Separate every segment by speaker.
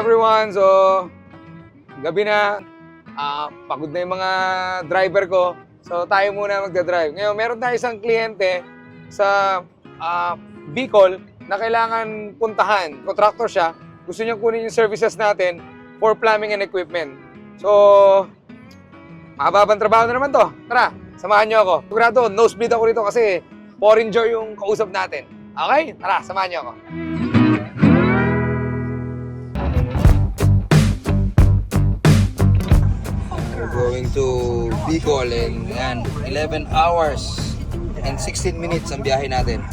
Speaker 1: everyone! So, gabi na. Pagod na yung mga driver ko. So, tayo muna magdadrive. Ngayon, meron tayo isang kliyente sa Bicol na kailangan puntahan. Contractor siya. Gusto niyang kunin yung services natin for plumbing and equipment. So, makababang trabaho na naman to. Tara, samahan niyo ako. Sigurado, nosebleed ako rito kasi foreign joy yung kausap natin. Okay? Tara, samahan niyo ako.
Speaker 2: Going to Bicol in 11 hours and 16 minutes ang biyahe natin.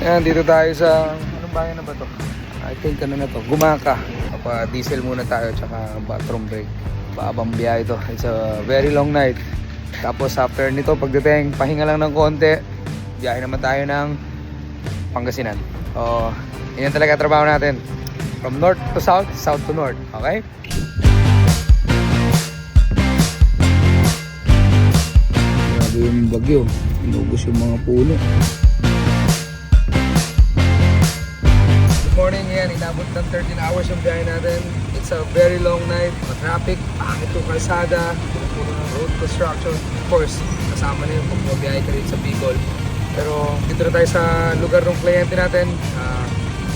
Speaker 1: Ayan, dito tayo sa, anong bayan na ba to? I think ano na to, Gumaka. Diesel muna tayo, tsaka bathroom break. Paabang biyahe ito. It's a very long night. Tapos after nito, pagdating, pahinga lang ng konti. Biyahe naman tayo ng Pangasinan. So, yan talaga trabaho natin. From north to south, south to north. Okay?
Speaker 2: Grabe yung bagyo. Inubos yung mga puno.
Speaker 1: Good morning yan. Inabot ng 13 hours yung biyahe natin. It's a very long night. Traffic, pangit yung kalsada, road construction. Of course, kasama na yung pagbabiyahe ka rin sa Bicol. Pero dito na tayo sa lugar ng kliyente natin.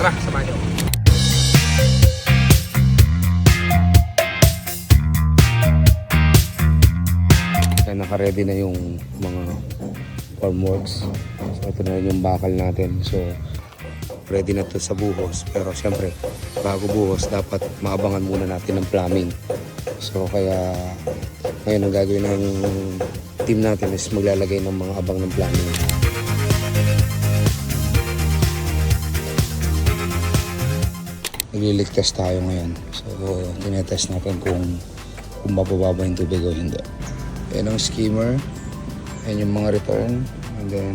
Speaker 1: Tara, samahan niyo.
Speaker 2: Naka-ready na yung mga formworks. So ito na yung bakal natin. So ready na to sa buhos. Pero siyempre, bago buhos, dapat maabangan muna natin ng plumbing. So kaya ngayon ang gagawin ng team natin is maglalagay ng mga abang ng plumbing. Nagli-leak test tayo ngayon. So, tinetest natin kung mabababa yung tubig o hindi. Yan ang skimmer. Yan yung mga return. And then,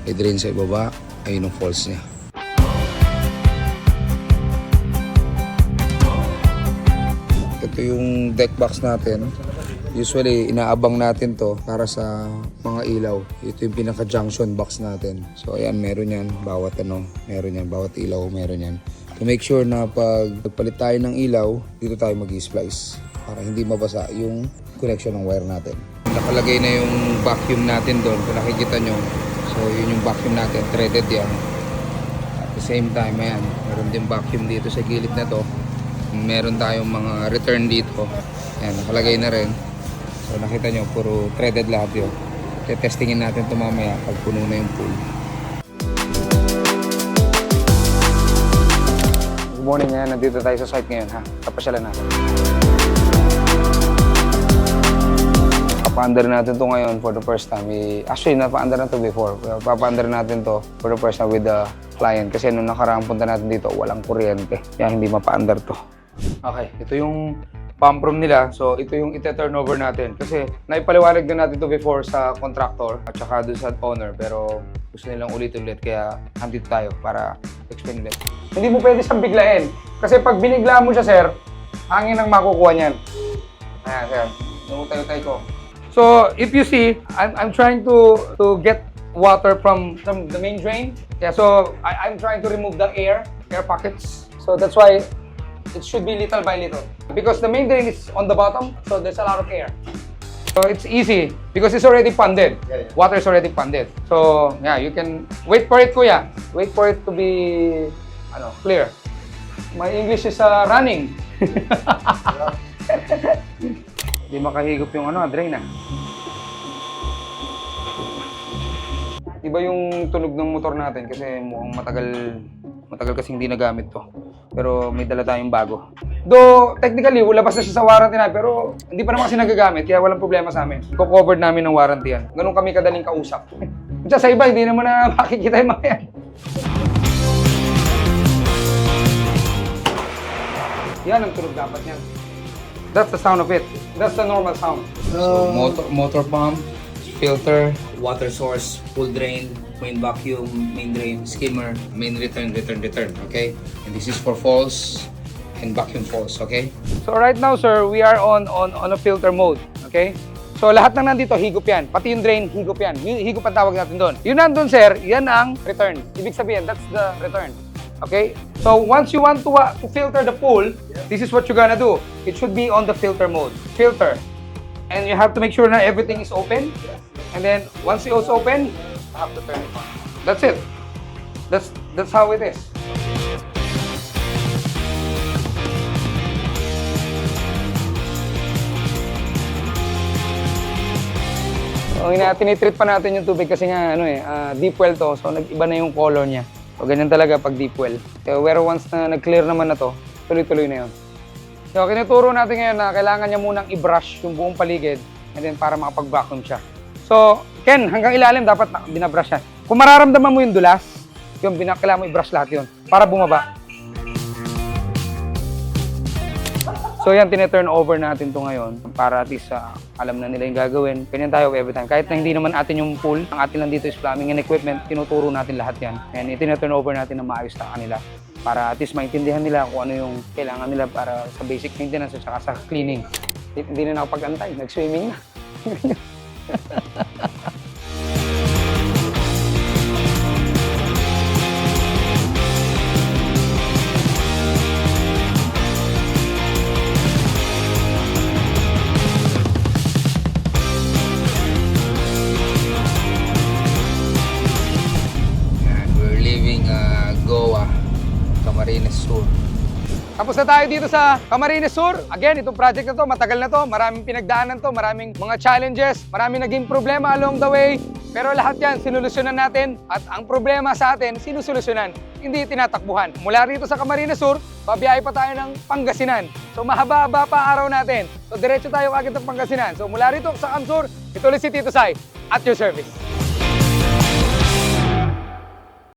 Speaker 2: i-drain sa ibaba. Ayun yung falls niya. Ito yung deck box natin. Usually, inaabang natin to para sa mga ilaw. Ito yung pinaka-junction box natin. So, ayan, meron yan. Bawat meron yan. Bawat ilaw, meron yan. To make sure na pag nagpalit tayo ng ilaw, dito tayo mag-splice para hindi mabasa yung connection ng wire natin. Nakalagay na yung vacuum natin doon kung nakikita nyo. So yun yung vacuum natin, threaded yan. At the same time, ayan, meron din vacuum dito sa gilid na to. Meron tayong mga return dito. Ayan, nakalagay na rin. So nakita nyo, puro threaded lahat yun. Testingin natin ito mamaya pag puno na yung pool.
Speaker 1: Good morning ngayon. Nandito tayo sa site ngayon, ha? Tapasyalan natin. Papa-under natin to ngayon for the first time. Actually, napa-under na to before. Papa-under natin to for the first time with the client. Kasi nung nakaraang punta natin dito, walang kuryente. Kaya hindi mapa-under to. Okay, ito yung pump room nila. So, ito yung ite-turnover natin. Kasi naipaliwanag din natin to before sa contractor at saka doon sa owner. Pero gusto nilang ulit-ulit. Kaya nandito tayo para explain ulit. Hindi mo pwede siyang biglain. Kasi pag binigla mo siya, sir, hangin ang makukuha niyan. Ayan, sir. Nangutay-utay ko. So, if you see, I'm trying to get water from the main drain. Yeah, so I'm trying to remove the air pockets. So that's why it should be little by little. Because the main drain is on the bottom, so there's a lot of air. So it's easy because it's already funded. Water is already funded. So yeah, you can wait for it, kuya. Wait for it to be clear. My English is running. Hindi makahigop yung drain . Iba yung tunog ng motor natin kasi mukhang matagal kasing hindi nagamit to. Pero may dala tayong bago. Though, technically, labas na siya sa warranty na, pero hindi pa naman kasi nagagamit, kaya walang problema sa amin. Iko-covered namin ng warranty yan. Ganun kami kadaling kausap. Kaya sa iba, hindi naman na makikita yung mga yan. Yan ang tunog dapat niyan. That's the sound of it. That's the normal sound.
Speaker 2: So, motor pump, filter, water source, full drain, main vacuum, main drain, skimmer, main return, okay? And this is for falls and vacuum falls, okay?
Speaker 1: So right now, sir, we are on a filter mode, okay? So lahat ng nandito, higop yan. Pati yung drain, higop yan. Higop ang tawag natin doon. Yung nandun, sir, yan ang return. Ibig sabihin, that's the return. Okay? So once you want to filter the pool, this is what you're gonna do. It should be on the filter mode. Filter. And you have to make sure na everything is open. And then once it's open, you have to turn it on. That's it. That's how it is. So, tinitreat pa natin yung tubig kasi nga deep well to, so nag-iba na yung color niya. So ganyan talaga pag deep well. So, pero once na nag-clear naman na to, tuloy-tuloy na yun. So kinuturo natin ngayon na kailangan niya munang i-brush yung buong paligid and then para makapag-vacuum siya. So Ken, hanggang ilalim dapat binabrush yan. Kung mararamdaman mo yung dulas, yung kailangan mo i-brush lahat yun para bumaba. So yan, tineturn over natin to ngayon para at least alam na nila yung gagawin. Ganyan tayo every time. Kahit na hindi naman atin yung pool, ang atin lang dito is plumbing and equipment, tinuturo natin lahat yan. And tineturn over natin na maayos na kanila para at least maintindihan nila kung ano yung kailangan nila para sa basic maintenance at saka sa cleaning. Hindi na nakapag-antay, nag-swimming na.
Speaker 2: Goa, Camarines Sur.
Speaker 1: Tapos na tayo dito sa Camarines Sur. Again, itong project na to, matagal na to. Maraming pinagdaanan to, maraming mga challenges, maraming naging problema along the way. Pero lahat yan, sinulusyonan natin. At ang problema sa atin, sinusolusyonan, hindi tinatakbuhan. Mula rito sa Camarines Sur, babiyahe pa tayo ng Pangasinan. So mahaba-haba pa araw natin. So diretso tayo agad ng Pangasinan. So mula rito sa Camsur, ito ulit si Tito Sai at your service.